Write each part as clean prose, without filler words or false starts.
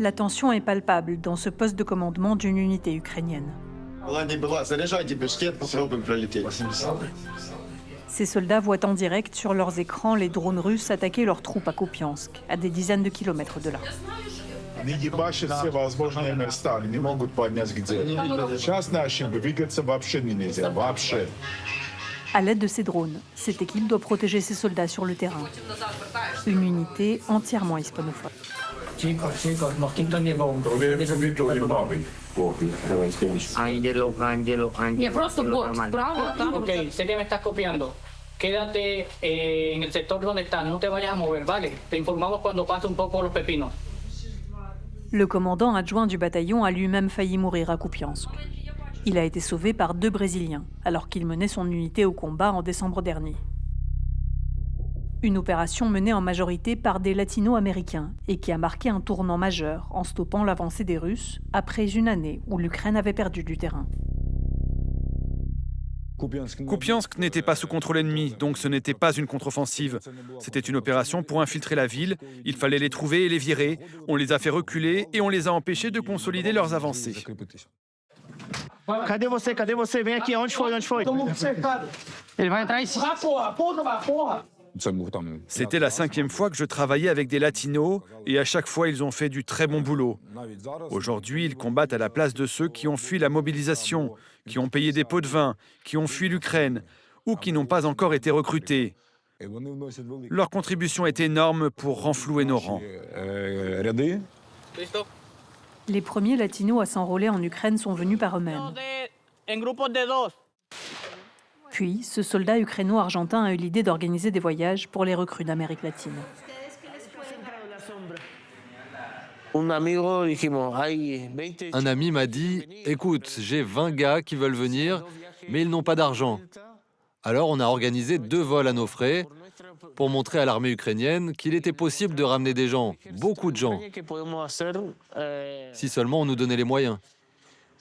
La tension est palpable dans ce poste de commandement d'une unité ukrainienne. Ces soldats voient en direct sur leurs écrans les drones russes attaquer leurs troupes à Kupiansk, à des dizaines de kilomètres de là. Они ебашат все возможные места, они не могут понять где. Сейчас нашим двигаться вообще нельзя, вообще. À l'aide de ces drones, cette équipe doit protéger ses soldats sur le terrain. Une unité entièrement hispanophone. Angelo, Angelo, Angelo. Я просто бот, правда? Ok, sé que me estás copiando. Quédate en el sector donde estás, no te vayas a mover, ¿vale? Te informamos cuando pase un poco los pepinos. Le commandant adjoint du bataillon a lui-même failli mourir à Kupiansk. Il a été sauvé par 2 Brésiliens, alors qu'il menait son unité au combat en décembre dernier. Une opération menée en majorité par des latino-américains et qui a marqué un tournant majeur en stoppant l'avancée des Russes après une année où l'Ukraine avait perdu du terrain. Kupiansk n'était pas sous contrôle ennemi, donc ce n'était pas une contre-offensive. C'était une opération pour infiltrer la ville. Il fallait les trouver et les virer. On les a fait reculer et on les a empêchés de consolider leurs avancées. Cadê você? Cadê você? Vem aqui. Onde foi? Onde foi? Ele vai entrar em cima. Porra! C'était la 5e fois que je travaillais avec des latinos et à chaque fois ils ont fait du très bon boulot. Aujourd'hui, ils combattent à la place de ceux qui ont fui la mobilisation, qui ont payé des pots de vin, qui ont fui l'Ukraine ou qui n'ont pas encore été recrutés. Leur contribution est énorme pour renflouer nos rangs. Les premiers latinos à s'enrôler en Ukraine sont venus par eux-mêmes. En grupos de dos. Puis, ce soldat ukraino-argentin a eu l'idée d'organiser des voyages pour les recrues d'Amérique latine. Un amigo dijimos, hay 20. Un ami m'a dit « Écoute, j'ai 20 gars qui veulent venir, mais ils n'ont pas d'argent. » Alors on a organisé 2 vols à nos frais pour montrer à l'armée ukrainienne qu'il était possible de ramener des gens, beaucoup de gens, Que podemos hacer si seulement on nous donnait les moyens.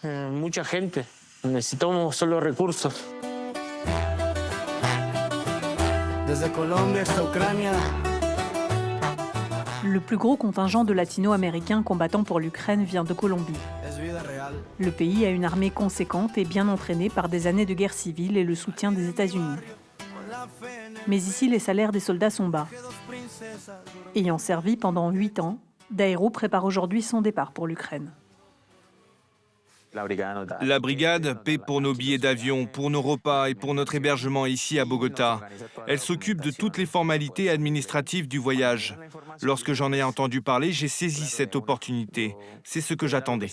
mucha gente. Necesitamos solo recursos. Desde Colombia hasta Ucrania. Le plus gros contingent de latino-américains combattant pour l'Ukraine vient de Colombie. Es vida real. Le pays a une armée conséquente et bien entraînée par des années de guerre civile et le soutien des États-Unis. Mais ici, les salaires des soldats sont bas. Ayant servi pendant 8 ans, Dairo prépare aujourd'hui son départ pour l'Ukraine. La brigade paie pour nos billets d'avion, pour nos repas et pour notre hébergement ici à Bogota. Elle s'occupe de toutes les formalités administratives du voyage. Lorsque j'en ai entendu parler, j'ai saisi cette opportunité. C'est ce que j'attendais.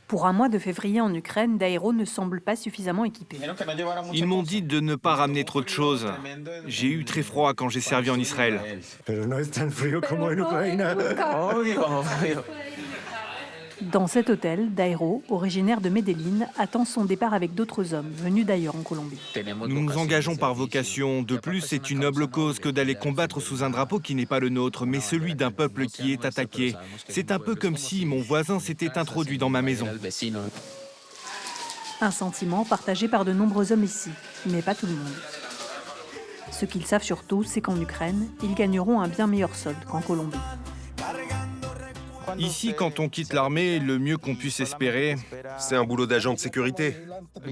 Pour un mois de février en Ukraine, Dairo ne semble pas suffisamment équipé. Ils m'ont dit de ne pas ramener trop de choses. J'ai eu très froid quand j'ai servi en Israël. Pero no es tan frío como en Ucrania. Dans cet hôtel, Dairo, originaire de Medellín, attend son départ avec d'autres hommes venus d'ailleurs en Colombie. Nous nous engageons par vocation. De plus, c'est une noble cause que d'aller combattre sous un drapeau qui n'est pas le nôtre, mais celui d'un peuple qui est attaqué. C'est un peu comme si mon voisin s'était introduit dans ma maison. Un sentiment partagé par de nombreux hommes ici, mais pas tout le monde. Ce qu'ils savent surtout, c'est qu'en Ukraine, ils gagneront un bien meilleur solde qu'en Colombie. Ici, quand on quitte l'armée, le mieux qu'on puisse espérer... C'est un boulot d'agent de sécurité.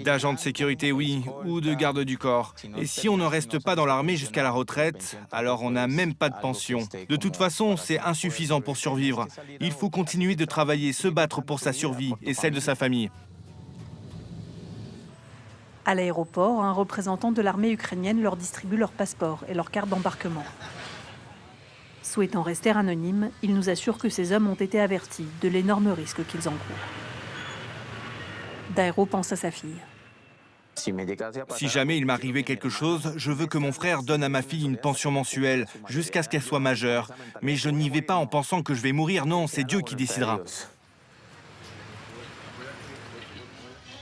D'agent de sécurité, oui, ou de garde du corps. Et si on ne reste pas dans l'armée jusqu'à la retraite, alors on n'a même pas de pension. De toute façon, c'est insuffisant pour survivre. Il faut continuer de travailler, se battre pour sa survie et celle de sa famille. À l'aéroport, un représentant de l'armée ukrainienne leur distribue leurs passeports et leurs cartes d'embarquement. Souhaitant rester anonyme, il nous assure que ces hommes ont été avertis de l'énorme risque qu'ils encourent. Dairo pense à sa fille. Si jamais il m'arrivait quelque chose, je veux que mon frère donne à ma fille une pension mensuelle jusqu'à ce qu'elle soit majeure. Mais je n'y vais pas en pensant que je vais mourir, non, c'est Dieu qui décidera.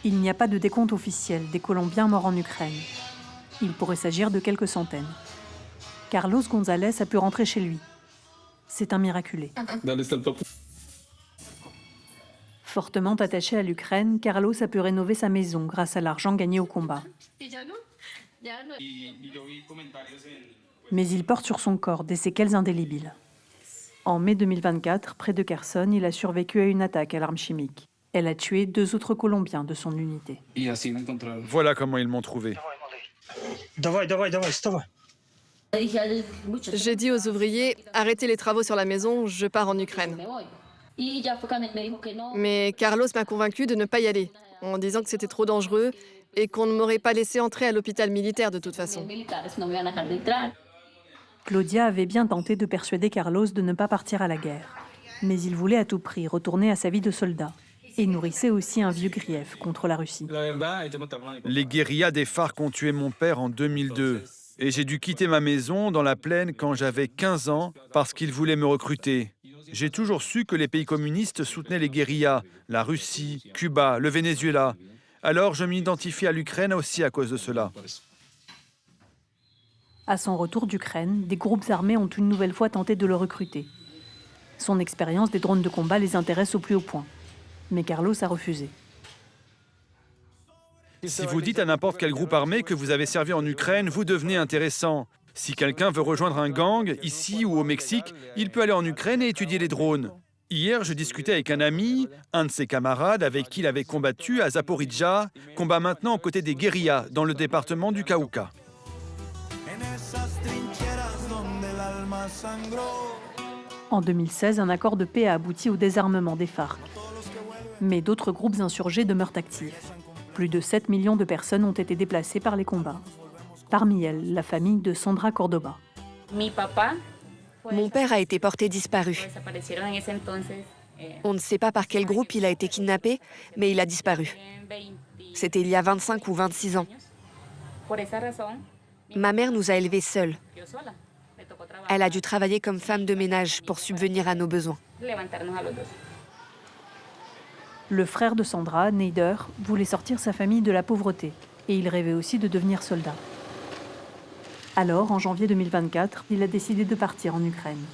Il n'y a pas de décompte officiel des Colombiens morts en Ukraine. Il pourrait s'agir de quelques centaines. Carlos González a pu rentrer chez lui. C'est un miraculé. Fortement attaché à l'Ukraine, Carlos a pu rénover sa maison grâce à l'argent gagné au combat. Mais il porte sur son corps des séquelles indélébiles. En mai 2024, près de Kherson, il a survécu à une attaque à l'arme chimique. Elle a tué 2 autres Colombiens de son unité. Voilà comment ils m'ont trouvé. J'ai dit aux ouvriers, arrêtez les travaux sur la maison, je pars en Ukraine. Mais Carlos m'a convaincu de ne pas y aller, en disant que c'était trop dangereux et qu'on ne m'aurait pas laissé entrer à l'hôpital militaire de toute façon. Claudia avait bien tenté de persuader Carlos de ne pas partir à la guerre. Mais il voulait à tout prix retourner à sa vie de soldat et nourrissait aussi un vieux grief contre la Russie. Les guérillas des FARC ont tué mon père en 2002. Et j'ai dû quitter ma maison dans la plaine quand j'avais 15 ans parce qu'ils voulaient me recruter. J'ai toujours su que les pays communistes soutenaient les guérillas, la Russie, Cuba, le Venezuela. Alors je m'identifie à l'Ukraine aussi à cause de cela. À son retour d'Ukraine, des groupes armés ont une nouvelle fois tenté de le recruter. Son expérience des drones de combat les intéresse au plus haut point. Mais Carlos a refusé. Si vous dites à n'importe quel groupe armé que vous avez servi en Ukraine, vous devenez intéressant. Si quelqu'un veut rejoindre un gang, ici ou au Mexique, il peut aller en Ukraine et étudier les drones. Hier, je discutais avec un ami, un de ses camarades avec qui il avait combattu à Zaporizhzhia, combat maintenant aux côtés des guérillas dans le département du Cauca. En 2016, un accord de paix a abouti au désarmement des FARC. Mais d'autres groupes insurgés demeurent actifs. Plus de 7 millions de personnes ont été déplacées par les combats. Parmi elles, la famille de Sandra Cordoba. Mon père a été porté disparu. On ne sait pas par quel groupe il a été kidnappé, mais il a disparu. C'était il y a 25 ou 26 ans. Ma mère nous a élevés seuls. Elle a dû travailler comme femme de ménage pour subvenir à nos besoins. Le frère de Sandra, Neider, voulait sortir sa famille de la pauvreté et il rêvait aussi de devenir soldat. Alors, en janvier 2024, il a décidé de partir en Ukraine.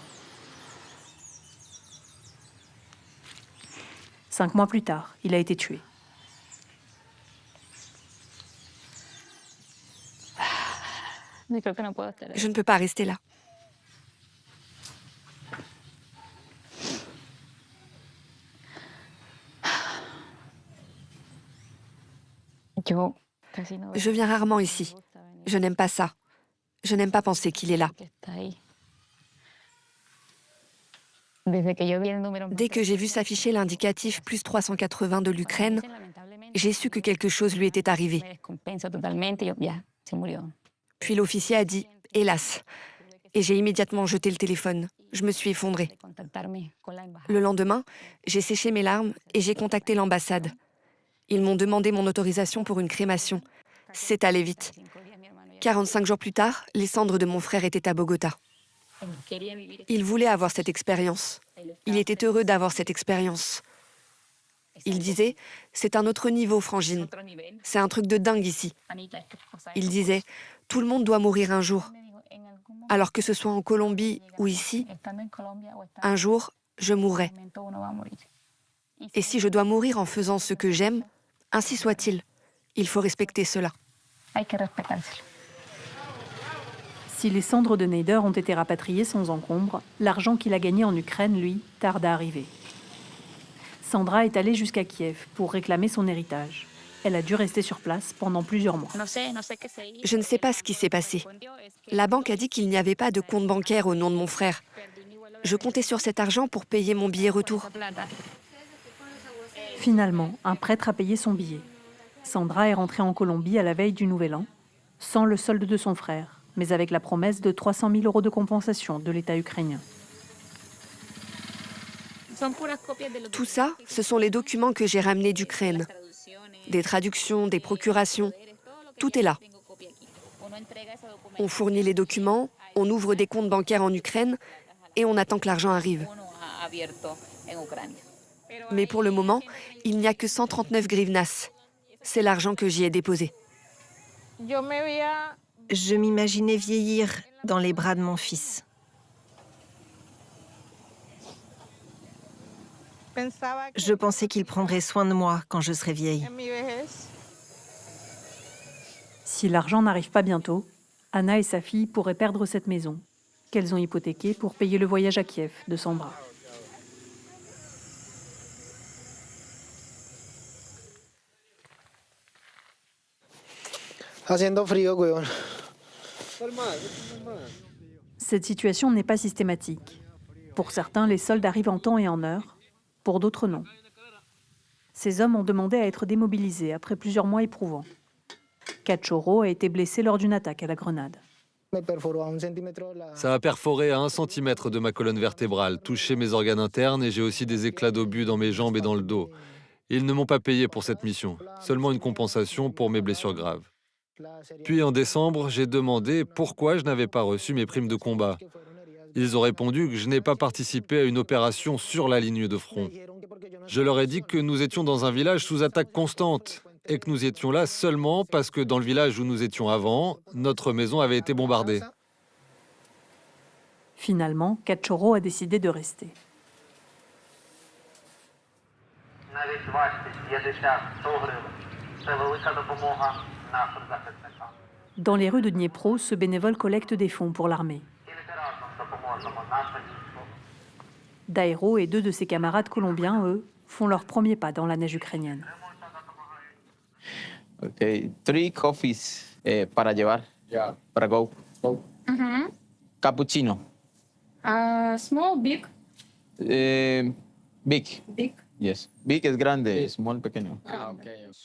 5 mois plus tard, il a été tué. Je ne peux pas rester là. Je viens rarement ici. Je n'aime pas ça. Je n'aime pas penser qu'il est là. Dès que j'ai vu s'afficher l'indicatif plus 380 de l'Ukraine, j'ai su que quelque chose lui était arrivé. Puis l'officier a dit « hélas ». Et j'ai immédiatement jeté le téléphone. Je me suis effondrée. Le lendemain, j'ai séché mes larmes et j'ai contacté l'ambassade. Ils m'ont demandé mon autorisation pour une crémation. C'est allé vite. 45 jours plus tard, les cendres de mon frère étaient à Bogota. Il voulait avoir cette expérience. Il était heureux d'avoir cette expérience. Il disait « c'est un autre niveau, Frangine. C'est un truc de dingue ici. » Il disait « tout le monde doit mourir un jour. Alors que ce soit en Colombie ou ici, un jour, je mourrai. Et si je dois mourir en faisant ce que j'aime, ainsi soit-il. Il faut respecter cela. » Si les cendres de Neider ont été rapatriées sans encombre, l'argent qu'il a gagné en Ukraine, lui, tarde à arriver. Sandra est allée jusqu'à Kiev pour réclamer son héritage. Elle a dû rester sur place pendant plusieurs mois. Je ne sais pas ce qui s'est passé. La banque a dit qu'il n'y avait pas de compte bancaire au nom de mon frère. Je comptais sur cet argent pour payer mon billet retour. Finalement, un prêtre a payé son billet. Sandra est rentrée en Colombie à la veille du Nouvel An, sans le solde de son frère, mais avec la promesse de 300 000 € de compensation de l'État ukrainien. Tout ça, ce sont les documents que j'ai ramenés d'Ukraine. Des traductions, des procurations, tout est là. On fournit les documents, on ouvre des comptes bancaires en Ukraine et on attend que l'argent arrive. Mais pour le moment, il n'y a que 139 grivnas. C'est l'argent que j'y ai déposé. Je m'imaginais vieillir dans les bras de mon fils. Je pensais qu'il prendrait soin de moi quand je serais vieille. Si l'argent n'arrive pas bientôt, Anna et sa fille pourraient perdre cette maison qu'elles ont hypothéqué pour payer le voyage à Kiev de Sambra. Cette situation n'est pas systématique. Pour certains, les soldes arrivent en temps et en heure, pour d'autres non. Ces hommes ont demandé à être démobilisés après plusieurs mois éprouvants. Cachorro a été blessé lors d'une attaque à la grenade. Ça a perforé à 1 centimètre de ma colonne vertébrale, touché mes organes internes et j'ai aussi des éclats d'obus dans mes jambes et dans le dos. Ils ne m'ont pas payé pour cette mission, seulement une compensation pour mes blessures graves. Puis en décembre, j'ai demandé pourquoi je n'avais pas reçu mes primes de combat. Ils ont répondu que je n'ai pas participé à une opération sur la ligne de front. Je leur ai dit que nous étions dans un village sous attaque constante et que nous étions là seulement parce que dans le village où nous étions avant, notre maison avait été bombardée. Finalement, Cachorro a décidé de rester. Dans les rues de Dniepro, ce bénévole collecte des fonds pour l'armée. Dairo et 2 de ses camarades colombiens, eux, font leur premier pas dans la neige ukrainienne. Okay, 3 coffees para llevar. Para go. Cappuccino. Small, big. Big. Big. Yes. Big es grande, small pequeño.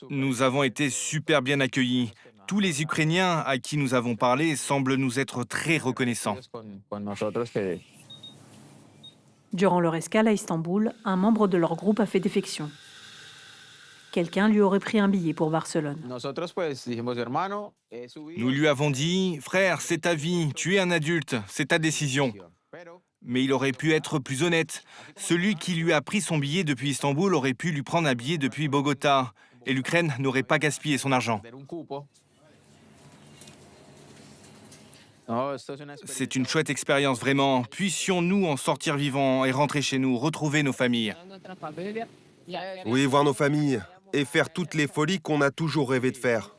Nous avons été super bien accueillis. Tous les Ukrainiens à qui nous avons parlé semblent nous être très reconnaissants. Durant leur escale à Istanbul, un membre de leur groupe a fait défection. Quelqu'un lui aurait pris un billet pour Barcelone. Nous lui avons dit « Frère, c'est ta vie, tu es un adulte, c'est ta décision ». Mais il aurait pu être plus honnête. Celui qui lui a pris son billet depuis Istanbul aurait pu lui prendre un billet depuis Bogota. Et l'Ukraine n'aurait pas gaspillé son argent. C'est une chouette expérience, vraiment. Puissions-nous en sortir vivants et rentrer chez nous, retrouver nos familles. Oui, voir nos familles et faire toutes les folies qu'on a toujours rêvé de faire.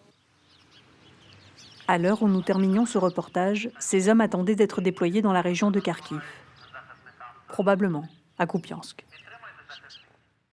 À l'heure où nous terminions ce reportage, ces hommes attendaient d'être déployés dans la région de Kharkiv. Probablement à Kupiansk.